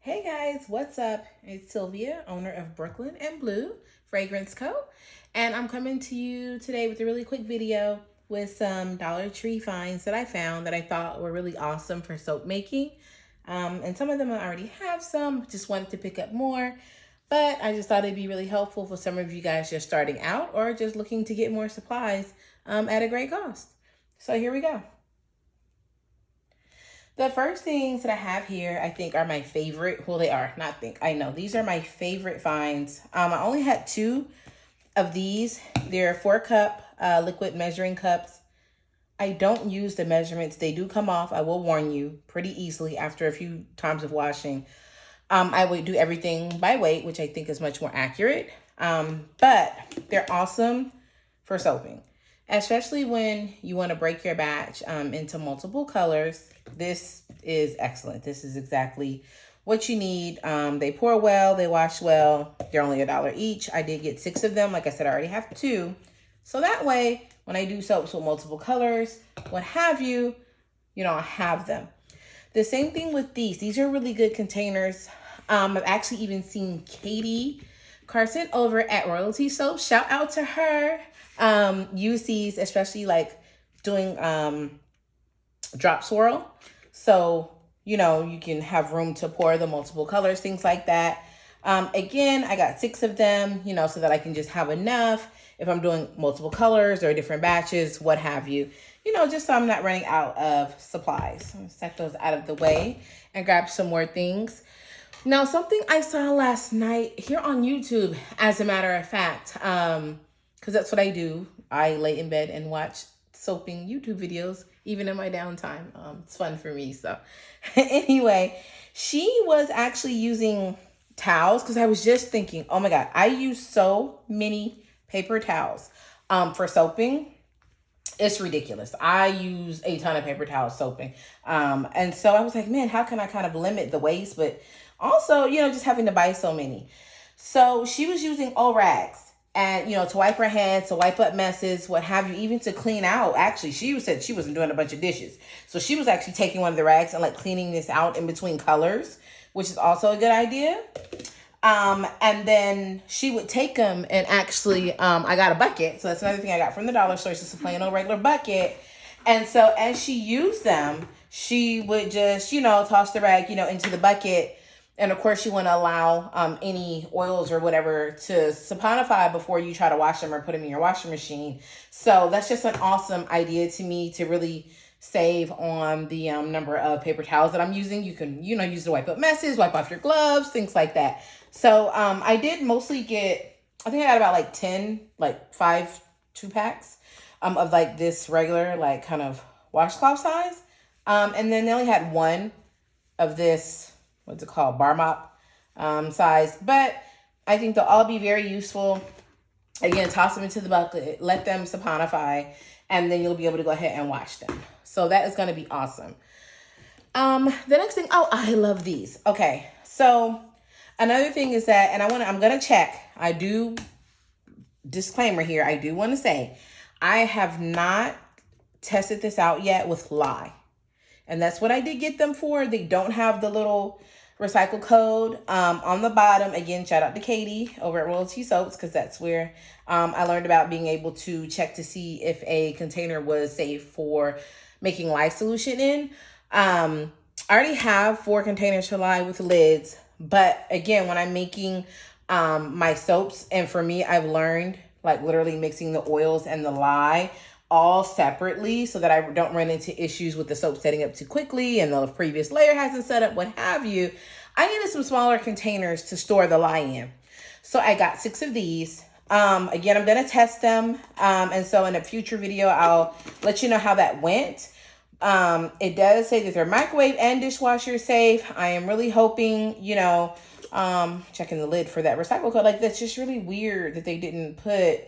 Hey guys, what's up? It's Sylvia, owner of Brooklyn and Bleu Fragrance Co. And I'm coming to you today with a really quick video with some Dollar Tree finds that I found that I thought were really awesome for soap making. And some of them I already have some, just wanted to pick up more. But I just thought it'd be really helpful for some of you guys just starting out or just looking to get more supplies at a great cost. So here we go. The first things that I have here, I think, are my favorite. Well, they are, not think, I know. These are my favorite finds. I only had 2 of these. They're 4-cup liquid measuring cups. I don't use the measurements. They do come off, I will warn you, pretty easily after a few times of washing. I would do everything by weight, which I think is much more accurate. But they're awesome for soaping, especially when you want to break your batch into multiple colors. This is excellent. This is exactly what you need. They pour well, they wash well. They're only $1 each. I did get 6 of them. Like I said, I already have 2. So that way, when I do soaps with multiple colors, what have you, I have them. The same thing with these. These are really good containers. I've actually even seen Katie Carson over at Royalty Soap, shout out to her, use these, especially like doing drop swirl. So, you can have room to pour the multiple colors, things like that. Again, I got 6 of them, so that I can just have enough if I'm doing multiple colors or different batches, what have you, just so I'm not running out of supplies. I'm gonna set those out of the way and grab some more things. Now, something I saw last night here on YouTube, as a matter of fact, because that's what I do. I lay in bed and watch soaping YouTube videos, even in my downtime. It's fun for me. So anyway, she was actually using towels, because I was just thinking, oh my God, I use so many paper towels for soaping. It's ridiculous. I use a ton of paper towels soaping. And so I was like, man, how can I kind of limit the waste, but also, just having to buy so many. So she was using old rags and, to wipe her hands, to wipe up messes, what have you, even to clean out. Actually, she said she wasn't doing a bunch of dishes. So she was actually taking one of the rags and like cleaning this out in between colors, which is also a good idea. And then she would take them and actually, I got a bucket. So that's another thing I got from the dollar store. It's just a plain old regular bucket. And so as she used them, she would just, toss the rag, into the bucket. And of course, you want to allow any oils or whatever to saponify before you try to wash them or put them in your washing machine. So that's just an awesome idea to me to really save on the number of paper towels that I'm using. You can, use to wipe up messes, wipe off your gloves, things like that. So I did mostly get, I think I got about like 10, like 5 2-packs of like this regular, like kind of washcloth size. And then they only had 1 of this, what's it called, bar mop size. But I think they'll all be very useful. Again, toss them into the bucket, let them saponify, and then you'll be able to go ahead and wash them. So that is going to be awesome. The next thing, oh, I love these. Okay, so another thing is that, and I'm going to check. I do, disclaimer here, I do want to say, I have not tested this out yet with Lye. And that's what I did get them for. They don't have the little recycle code on the bottom. Again, shout out to Katie over at Royalty Soaps, because that's where I learned about being able to check to see if a container was safe for making Lye Solution in. I already have 4 containers for Lye with lids. But again, when I'm making my soaps, and for me, I've learned like literally mixing the oils and the lye all separately so that I don't run into issues with the soap setting up too quickly and the previous layer hasn't set up, what have you. I needed some smaller containers to store the lye in. So I got 6 of these. Again, I'm going to test them. And so in a future video, I'll let you know how that went. It does say that they're microwave and dishwasher safe. I am really hoping, checking the lid for that recycle code. Like, that's just really weird that they didn't put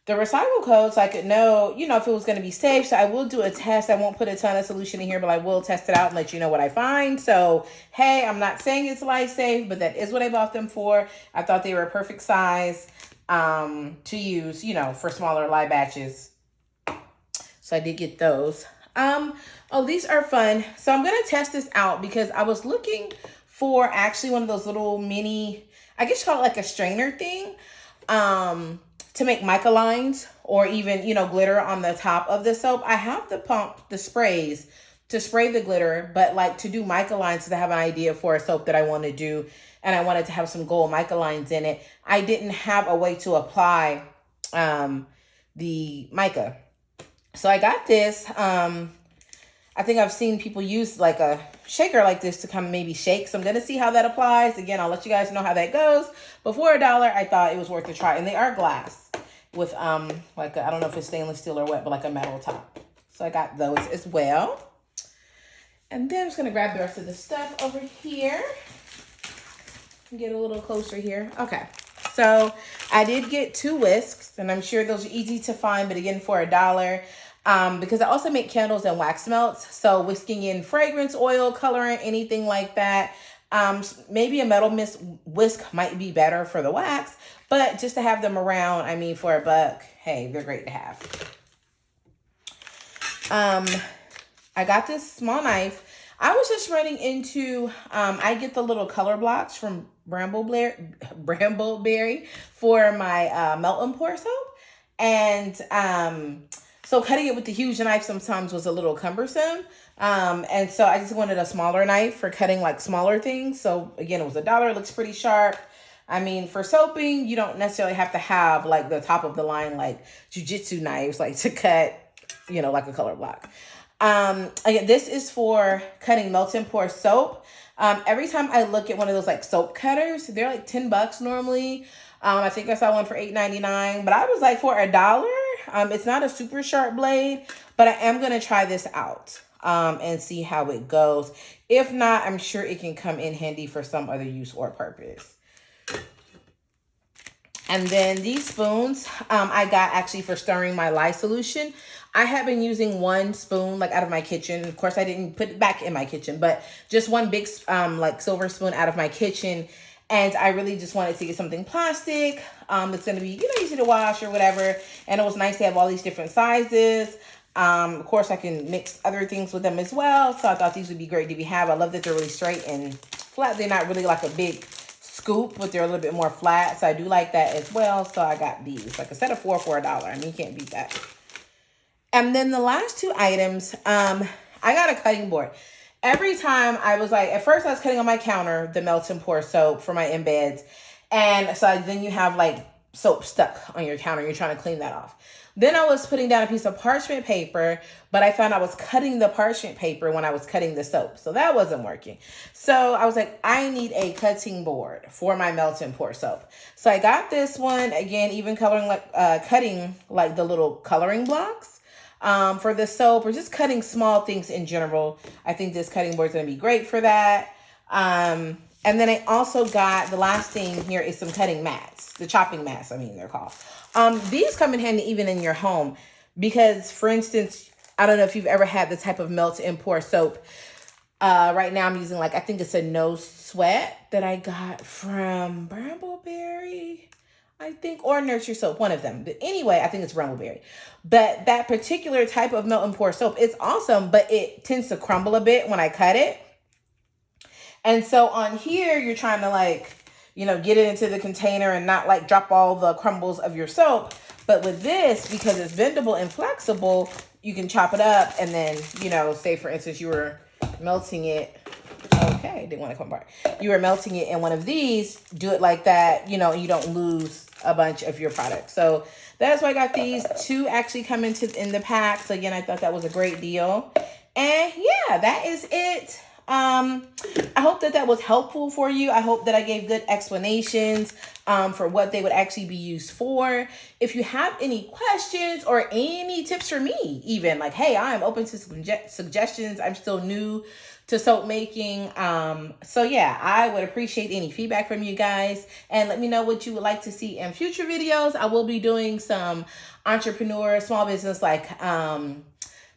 the recycle code so I could know, if it was going to be safe. So I will do a test. I won't put a ton of solution in here, but I will test it out and let you know what I find. So, hey, I'm not saying it's Lye safe, but that is what I bought them for. I thought they were a perfect size to use, for smaller Lye batches. So I did get those. Oh, these are fun. So I'm going to test this out because I was looking for actually one of those little mini, I guess you call it like a strainer thing, to make mica lines or even, you know, glitter on the top of the soap. I have the pump, the sprays to spray the glitter, but like to do mica lines, because I have an idea for a soap that I want to do, and I wanted to have some gold mica lines in it. I didn't have a way to apply the mica. So I got this. I think I've seen people use like a shaker like this to come maybe shake. So I'm going to see how that applies. Again, I'll let you guys know how that goes. But for $1, I thought it was worth a try. And they are glass with like I don't know if it's stainless steel or what, but like a metal top. So I got those as well. And then I'm just going to grab the rest of the stuff over here. Get a little closer here. Okay. So I did get 2 whisks, and I'm sure those are easy to find, but again, for $1. Because I also make candles and wax melts. So whisking in fragrance, oil, colorant, anything like that. Maybe a metal whisk might be better for the wax, but just to have them around, I mean, for $1, hey, they're great to have. I got this small knife. I was just running into, I get the little color blocks from Brambleberry for my melt and pour soap. And so cutting it with the huge knife sometimes was a little cumbersome. And so I just wanted a smaller knife for cutting like smaller things. So again, it was $1. It looks pretty sharp. I mean, for soaping, you don't necessarily have to have like the top of the line, like jujitsu knives, like to cut, you know, like a color block. Again, this is for cutting melt and pour soap. Every time I look at one of those like soap cutters, they're like $10 normally. I think I saw one for $8.99, but I was like, for $1, it's not a super sharp blade, but I am going to try this out, and see how it goes. If not, I'm sure it can come in handy for some other use or purpose. And then these spoons, I got actually for stirring my Lye Solution. I have been using one spoon like out of my kitchen. Of course, I didn't put it back in my kitchen, but just one big like silver spoon out of my kitchen. And I really just wanted to get something plastic. It's going to be, you know, easy to wash or whatever. And it was nice to have all these different sizes. Of course, I can mix other things with them as well. So I thought these would be great to have. I love that they're really straight and flat. They're not really like a big scoop, but they're a little bit more flat. So I do like that as well. So I got these, like a set of 4 for $1. I mean, you can't beat that. And then the last 2 items, I got a cutting board. Every time I was like, at first I was cutting on my counter, the melt and pour soap for my embeds. And so then you have like soap stuck on your counter. You're trying to clean that off. Then I was putting down a piece of parchment paper, but I found I was cutting the parchment paper when I was cutting the soap. So that wasn't working. So I was like, I need a cutting board for my melt and pour soap. So I got this one, again, even coloring like cutting like the little coloring blocks. For the soap or just cutting small things in general. I think this cutting board is going to be great for that. And then I also got, the last thing here is some cutting mats, the chopping mats, I mean, they're called. These come in handy even in your home because, for instance, I don't know if you've ever had the type of melt and pour soap. Right now I'm using like, I think it's a no sweat that I got from Brambleberry, I think, or Nurture Soap, one of them. But anyway, I think it's Brambleberry. But that particular type of melt and pour soap, it's awesome, but it tends to crumble a bit when I cut it. And so on here, you're trying to like, you know, get it into the container and not like drop all the crumbles of your soap. But with this, because it's bendable and flexible, you can chop it up and then, you know, say for instance, you were melting it. Okay, didn't want to come apart. You were melting it in one of these, do it like that, you know, you don't lose a bunch of your product. So that's why I got these 2 actually come in the pack. So again, I thought that was a great deal. And yeah, that is it. I hope that was helpful for you. I hope that I gave good explanations for what they would actually be used for. If you have any questions or any tips for me, even like, hey, I am open to suggestions. I'm still new to soap making. So yeah, I would appreciate any feedback from you guys and let me know what you would like to see in future videos. I will be doing some entrepreneur, small business, like,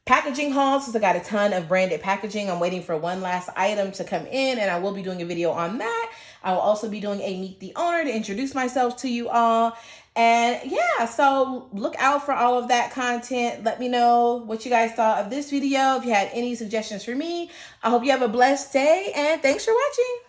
packaging hauls, because I got a ton of branded packaging. I'm waiting for one last item to come in and I will be doing a video on that. I will also be doing a Meet the Owner to introduce myself to you all. And yeah, so look out for all of that content. Let me know what you guys thought of this video. If you had any suggestions for me, I hope you have a blessed day and thanks for watching.